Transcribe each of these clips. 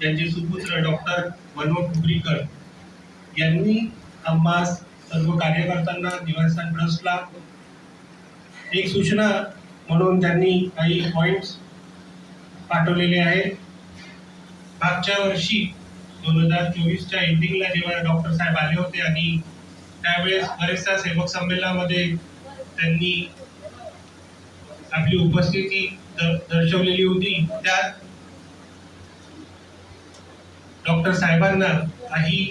त्यांचे सुपुत्र डॉक्टर मनोज डुबरीकर यांनी आम्हा सर्व कार्यकर्त्यांना निवासस्थान ट्रस्टला एक सूचना म्हणून त्यांनी काही पॉइंट्स पाठवलेले आहेत. मागच्या वर्षी 2024च्या एंडिंगला जेव्हा डॉक्टर साहेब आले होते आणि त्यावेळेस बरेचशा सेवक संमेलनामध्ये त्यांनी आपली उपस्थिती दर्शवलेली होती. त्यात डॉक्टर साहेबांना काही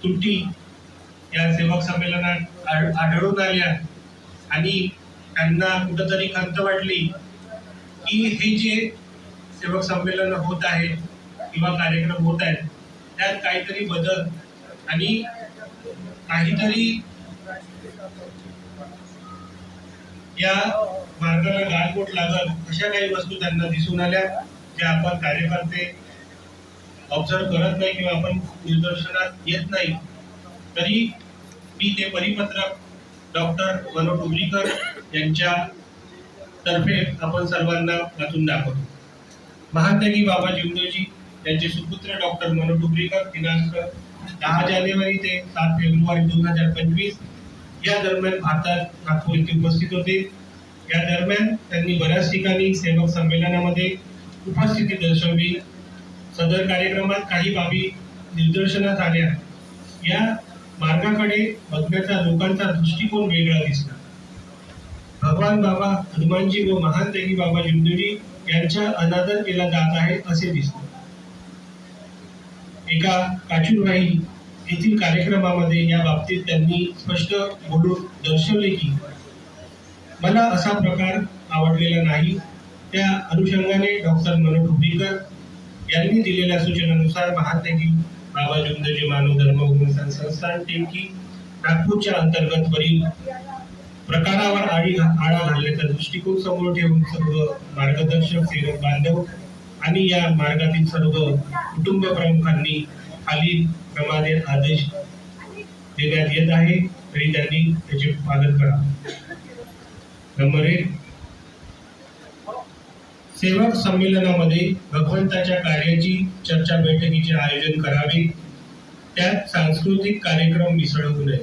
त्रुटी या सेवक संमेलनात आढळून आल्या आणि त्यांना कुठंतरी खंत वाटली की हे जे सेवक संमेलन होत आहे किंवा कार्यक्रम होत आहेत त्यात काहीतरी बदल आणि काहीतरी या मार्गाला गालबोट लागल अशा काही वस्तू त्यांना दिसून आल्या ज्या आपण कार्यकर्ते ऑब्झर्व करत नाही किंवा आपण निदर्शनात येत नाही. तरी मी ते परिपत्रक डॉक्टर मनोज डुबरीकर यांच्या तर्फे आपण सर्वांना वाचून दाखवतो. महात्यागी बाबा जीवदेवजी यांचे सुपुत्र डॉक्टर मनोज डुबरीकर दिनांक 10 जानेवारी ते 7 फेब्रुवारी 2025 या दरम्यान भारतात नागपूर येथे उपस्थित होते. या दरम्यान त्यांनी बऱ्याच ठिकाणी सेवक संमेलनामध्ये उपस्थिती दर्शवली. सदर कार्यक्रमात काही बाबी निदर्शनास आल्या. या मार्गाकडे बघण्याचा लोकांचा दृष्टिकोन वेगळा दिसला. भगवान बाबा हनुमानजी व महात्यागी बाबा जीवदेवजी यांचा अनादर केला जात आहे असे दिसते. एका काचूरवाही येथील कार्यक्रमामध्ये या बाबतीत त्यांनी स्पष्ट बोलून दर्शवले की मला असा प्रकार आवडलेला नाही. त्या अनुषंगाने डॉक्टर मनोज डुबरीकर यांनी दिलेल्या सूचनेनुसार महात्यागी बाबा जीवदेवजी मानव धर्म उन्नयन संस्थान टेमकी नागपूरच्या अंतर्गत वरील प्रकारावर आळा घालण्याचा दृष्टिकोन समोर ठेवून सर्व मार्गदर्शक सेवक बांधव आणि या मार्गातील सर्व कुटुंब प्रमुखांनी खालील प्रमाणे आदेश देण्यात येत आहे तरी त्यांनी त्याचे पालन करावे. नंबर 1, सेवक संमेलनामध्ये भगवंताच्या कार्याची चर्चा बैठकीचे आयोजन करावे. त्यात सांस्कृतिक कार्यक्रम मिसळवू नये.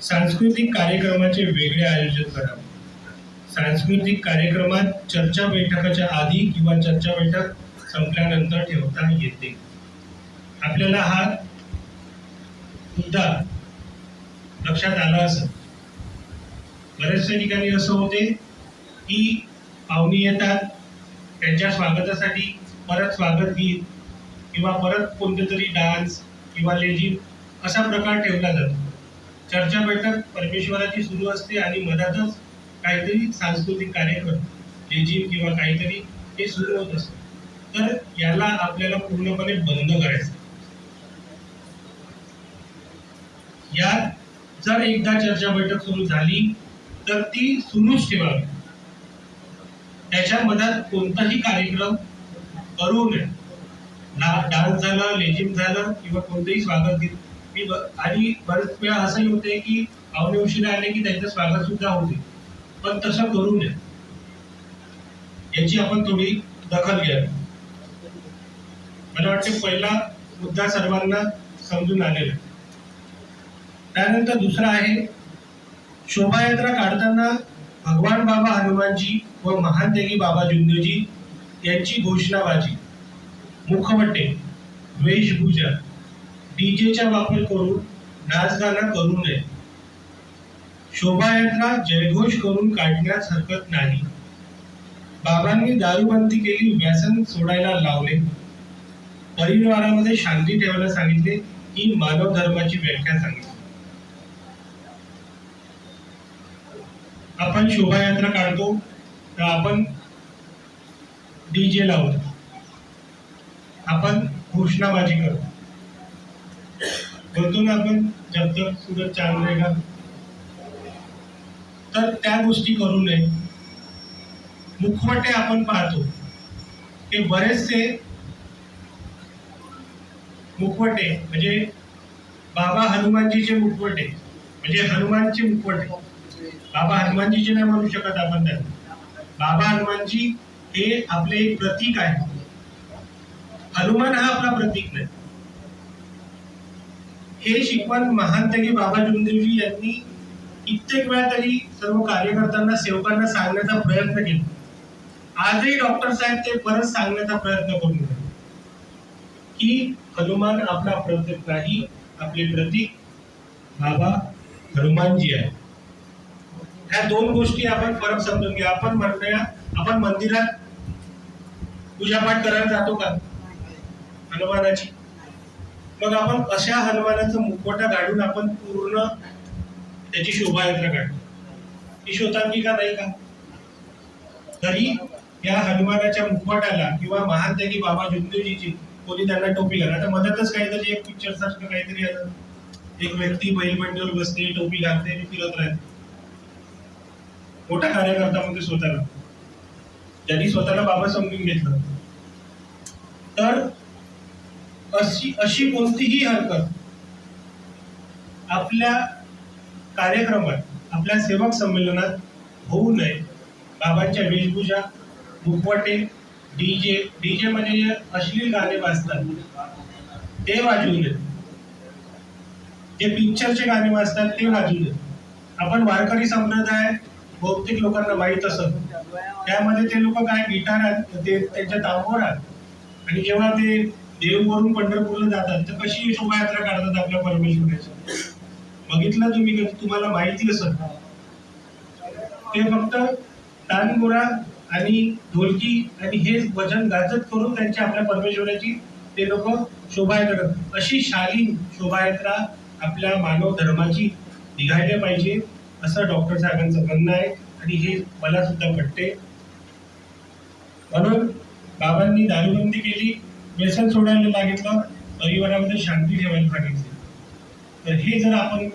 सांस्कृतिक कार्यक्रमाचे वेगळे आयोजन करावे. सांस्कृतिक कार्यक्रमात चर्चा बैठकाच्या आधी किंवा चर्चा बैठक संपल्यानंतर ठेवता येते. आपल्याला हा मुद्दा लक्षात आला असेल. बऱ्याचशा ठिकाणी असं होते की पाहुणे येतात, त्यांच्या स्वागतासाठी परत स्वागत गीत किंवा परत कोणते तरी डान्स किंवा लेझिम असा प्रकार ठेवला जातो. चर्चा बैठक परमेश्वराची सुरू असते आणि मधातच काहीतरी सांस्कृतिक कार्यक्रम लेझिम किंवा काहीतरी हे सुरू होत असतं. तर याला आपल्याला पूर्णपणे बंद करायचं. यात जर एकदा चर्चा बैठक सुरू झाली तर ती सुरूच ठेवावी. त्याच्या मधात कोणताही कार्यक्रम करू नये. डान्स झाला, लेझिम झालं किंवा कोणतेही स्वागत गीत. आणि बरेच वेळा असंही होते की पाहुणे उशिरा आले की त्यांचं स्वागत सुद्धा होते, पण तसं करू नये. याची आपण थोडी दखल घ्यावी. मला वाटते पहिला मुद्दा सर्वांना समजून आलेला. त्यानंतर दुसरा आहे, शोभायात्रा काढताना भगवान बाबा हनुमानजी व महात्यागी बाबा जीवदेवजी यांची घोषणाबाजी, मुखवटे, वेशभूषा, डीजेचा वापर करून नाचगाणं करू नये. शोभायात्रा जयघोष करून काढण्यास हरकत नाही. बाबांनी दारूबंदी केली, व्यसन सोडायला लावले, परिवारामध्ये शांती ठेवायला सांगितले, ही मानव धर्माची व्याख्या सांगितली. आपण शोभायात्रा काढतो तर आपण डीजे लावतो, आपण घोषणाबाजी करतो, बोलतो ना आपण जब तक सूरज चांद रहेगा. तर त्या गोष्टी करू नये. मुखवटे आपण पाहतो ते बरेचसे मुखवटे म्हणजे बाबा हनुमानजीचे मुखवटे म्हणजे हनुमानचे मुखवटे. बाबा हनुमानजीचे नाही म्हणू शकत आपण त्यांना. बाबा हनुमानजी हे आपले एक प्रतीक आहे. हनुमान हा आपला प्रतीक नाही. हे शिकवण महान त्यागी बाबा जुमदेवजी यांनी कित्येक वेळा तरी सर्व कार्यकर्त्यांना सेवकांना सांगण्याचा प्रयत्न केला. आजही डॉक्टर साहेब ते परत सांगण्याचा प्रयत्न करून राहिले की हनुमान आपला प्रतीक नाही, आपले प्रतीक बाबा हनुमानजी आहे. ह्या दोन गोष्टी आपण फरक समजून घ्या. आपण म्हणूया आपण मंदिरात पूजापाठ करायला जातो का हनुमानाची? मग आपण अशा हनुमानाचा मुखवटा काढून आपण पूर्ण त्याची शोभायात्रा काढतो. ही शोधांकिका नाही का? तरी या हनुमानाच्या मुखवटाला किंवा महान त्यागी बाबा जुमदेवजीची कोणी त्यांना टोपी घाला. आता मधातच काहीतरी एक पिक्चर सारखं काहीतरी आलं, एक व्यक्ती बैलबंडीवर बसते, टोपी घालते आणि फिरत राहते. मोठा कार्यकर्ता म्हणजे स्वतःला, ज्यांनी स्वतःला बाबा समजून घेतलं. तर अशी कोणतीही हरकत आपल्या कार्यक्रमात, आपल्या सेवक संमेलनात होऊ नये. बाबांच्या वेशभूषा, मुखवटे, डीजे म्हणजे जे अश्लील गाणे वाजतात ते वाजवू नये. जे पिक्चरचे गाणे वाजतात ते वाजवू नये. आपण वारकरी संप्रदाय बहुतेक लोकांना माहीत असत, त्यामध्ये ते लोक काय गिटारात, ते त्यांच्या तांबोरात, आणि जेव्हा ते देववरून पंढरपूरला जातात तर कशी शोभायात्रा काढतात आपल्या परमेश्वराची. बघितलं तुम्ही कधी? तुम्हाला माहिती असत. ते फक्त तानपुरा आणि ढोलकी आणि हे वजन गाजत करून त्यांच्या आपल्या परमेश्वराची ते लोक शोभायात्रा करतात. अशी शालीन शोभायात्रा आपल्या मानव धर्माची निघायला पाहिजे असं डॉक्टर साहेबांचं म्हणणं आहे आणि हे मला सुद्धा पटते. म्हणून बाबांनी दारूबंदी केली, व्यसन सोडायला सांगितलं, परिवारामध्ये शांती ठेवायला सांगितली. तर हे जर आपण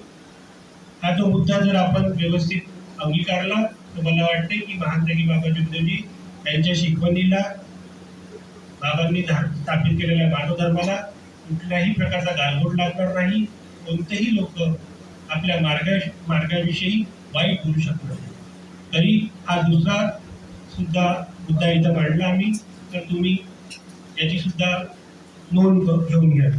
हा तो मुद्दा जर आपण व्यवस्थित अंगीकारला तर मला वाटते की महान त्यागी बाबा जुमदेवजी यांच्या शिकवणीला, बाबांनी स्थापित केलेल्या मानव धर्माला कुठल्याही प्रकारचा गालबोट लागणार नाही. कोणतेही लोक आपल्या मार्गाविषयी वाईट बोलू शकणार. तरी हा दुसरा सुद्धा मुद्दा इथं मांडला आम्ही, तर तुम्ही याची सुद्धा नोंद घेऊन घ्या.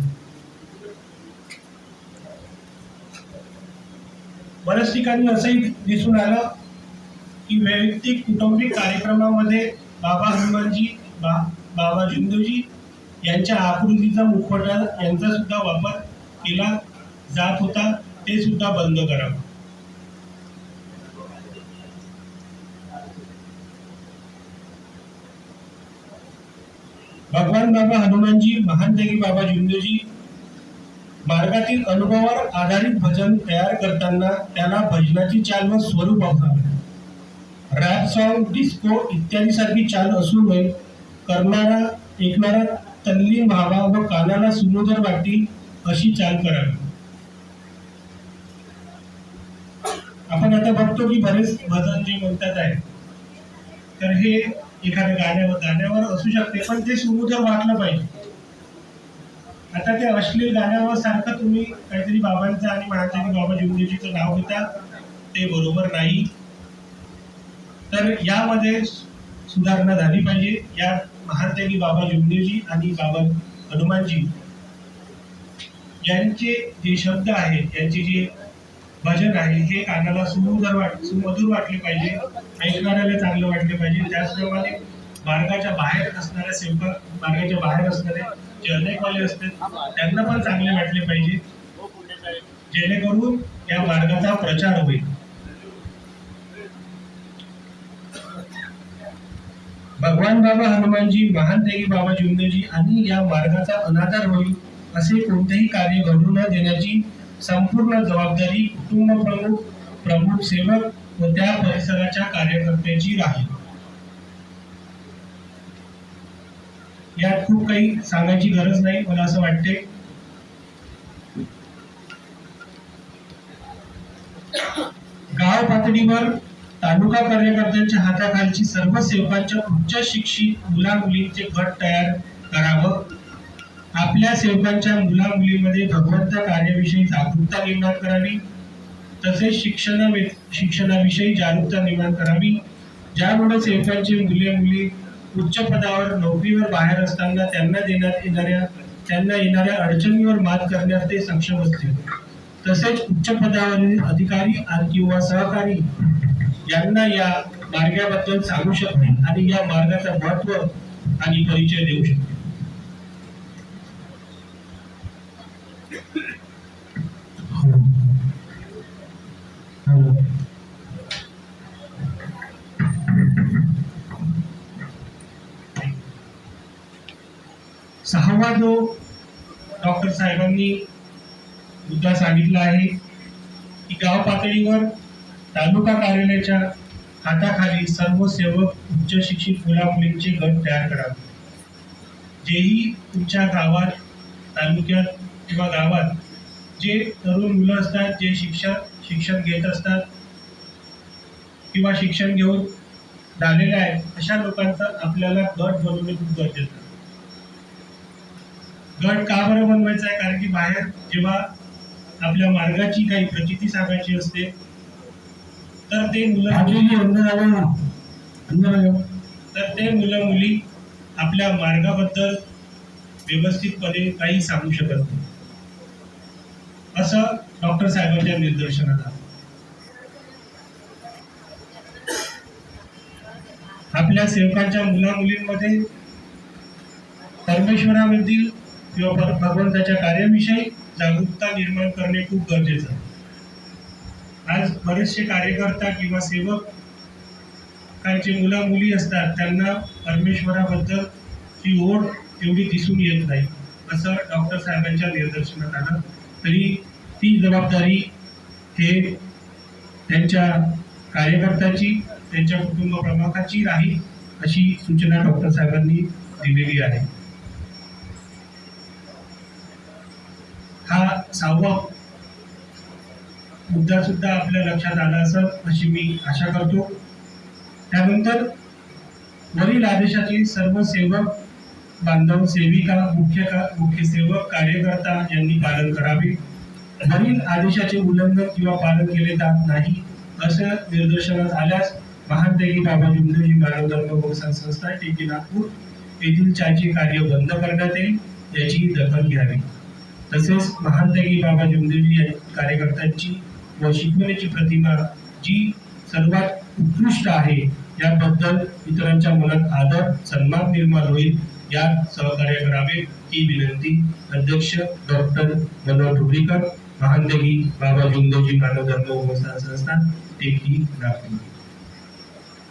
बऱ्याच ठिकाणी असंही दिसून आलं की वैयक्तिक कौटुंबिक कार्यक्रमामध्ये बाबा हनुमानजी, बाबा जुमदेवजी यांच्या आकृतीचा मुखवटा यांचा सुद्धा वापर केला जात होता. ते सुद्धा बंद करावं. भगवान बाबा हनुमानजी, महान त्यागी बाबा जुमदेवजी मार्गातील अनुभवावर आधारित भजन तयार करताना त्याला भजनाची चाल व स्वरूप असावे. रॅप सॉन्ग, डिस्को इत्यादी सारखी चाल असू नये. करणारा ऐकणारा तल्लीन व्हावा व कानाला सुमधुर वाटेल अशी चाल करावी. आपण आता बघतो की बरेच भजन जे म्हणतात आहे तर हे एखाद्या गाण्यावर असू शकते, पण ते सुमधुर वाटलं पाहिजे. आता ते अश्लील गाण्यावर सारखं तुम्ही काहीतरी बाबांचं आणि महान त्यागी बाबा जुमदेवजीचं नाव घेता, ते बरोबर नाही. तर यामध्ये सुधारणा झाली पाहिजे. या महान त्यागी बाबा जुमदेवजी आणि बाबा हनुमानजी यांचे जे शब्द आहेत, यांचे जे भजन आहे, हे कानाला सुमधुर वाटले पाहिजे, ऐकणाऱ्याला चांगलं वाटले पाहिजे. त्याचप्रमाणे मार्गाच्या बाहेर असणाऱ्या सेवक, मार्गाच्या बाहेर असणारे जे अनेकवाले असतात त्यांना पण चांगले वाटले पाहिजे, जेणेकरून या मार्गाचा प्रचार होईल. भगवान बाबा हनुमानजी, महान त्यागी बाबा जुमदेवजी आणि या मार्गाचा अनादर होईल असे कोणतेही कार्य घडू न देण्याची संपूर्ण जबाबदारी कुटुंब प्रमुख सेवक व त्या परिसराच्या कार्यकर्त्याची राहील. यात खूप काही सांगायची गरज नाही, मला असं वाटते. गाव पातळीवर तालुका कार्यकर्त्यांच्या हाताखालची सर्व सेवकांच्या उच्च शिक्षित मुला मुलींचे गट तयार करावं. आपल्या सेवकांच्या मुला मुलींमध्ये भगवंत कार्याविषयी जागरूकता निर्माण करावी. तसेच शिक्षणाविषयी जागरूकता निर्माण करावी, ज्यामुळे सेवकांची मुले मुली उच्च पदावर नोकरीवर बाहेर असताना त्यांना येणाऱ्या अडचणीवर मात करण्यास ते सक्षम असतील. तसेच उच्च पदावरील अधिकारी किंवा सहकारी यांना या मार्गाबद्दल सांगू शकतील आणि या मार्गाचा महत्व आणि परिचय देऊ शकतील. सहावा जो डॉक्टर साहेबांनी मुद्दा सांगितला आहे की गाव पातळीवर तालुका कार्यालयाच्या हाताखाली सर्व सेवक उच्च शिक्षित मुला-मुलींचे गट तयार करावे. जेही तुमच्या गावात, तालुक्यात किंवा गावात जे तरुण मुलं असतात, जे शिक्षण घेत असतात किंवा शिक्षण घेऊन झालेले आहे, अशा लोकांचा आपल्याला गट बनवणे खूप गरजेचं आहे. गट का बरं बनवायचा आहे? कारण की बाहेर जेव्हा आपल्या मार्गाची काही प्रचिती सांगायची असते तर ते मुलं मुली आपल्या मार्गाबद्दल व्यवस्थितपणे काही सांगू शकत नाही, असं डॉक्टर साहेबांच्या निदर्शनात आलं. आपल्या सेवकांच्या मुला-मुलींमध्ये परमेश्वरामधील किंवा भगवंताच्या कार्याविषयी जागरूकता निर्माण करणे खूप गरजेचं आहे. आज बरेचसे कार्यकर्ता किंवा सेवक कांचे मुला-मुली असतात, त्यांना परमेश्वराबद्दल ही ओढ तेवढी दिसून येत नाही, असं डॉक्टर साहेबांच्या निदर्शनात आलं. तरी ती जबाबदारी हे त्यांच्या कार्यकर्त्याची, त्यांच्या कुटुंब प्रमुखाची राहील, अशी सूचना डॉक्टर साहेबांनी दिलेली आहे. हा सहावा मुद्दा सुद्धा आपल्या लक्षात आला असेल अशी मी आशा करतो. त्यानंतर वरील आदेशाचे सर्व सेवक बांधव, सेविका, मुख्य सेवक, कार्यकर्ता यांनी पालन करावे. वरील आदेशाचे उल्लंघन किंवा पालन केले जात नाही असं निदर्शनास आल्यास महानतेगी बाबा जुमदेवजी मानव धर्म प्रोत्साहन संस्था टेकी नागपूर येथील चायचे कार्य बंद करण्यात येईल, याची दखल घ्यावी. तसेच महानतेगी बाबा जुमदेवजी कार्यकर्त्यांची व शिकवण्याची प्रतिमा जी सर्वात उत्कृष्ट आहे, याबद्दल इतरांच्या मनात आदर, सन्मान निर्माण होईल, यात सहकार्य करावे ही विनंती अध्यक्ष डॉक्टर मनोहर ढुबरीकर, महानतेगी बाबा जुमदेवजी मानव धर्म प्रोत्साहन संस्था टेकी नागपूर.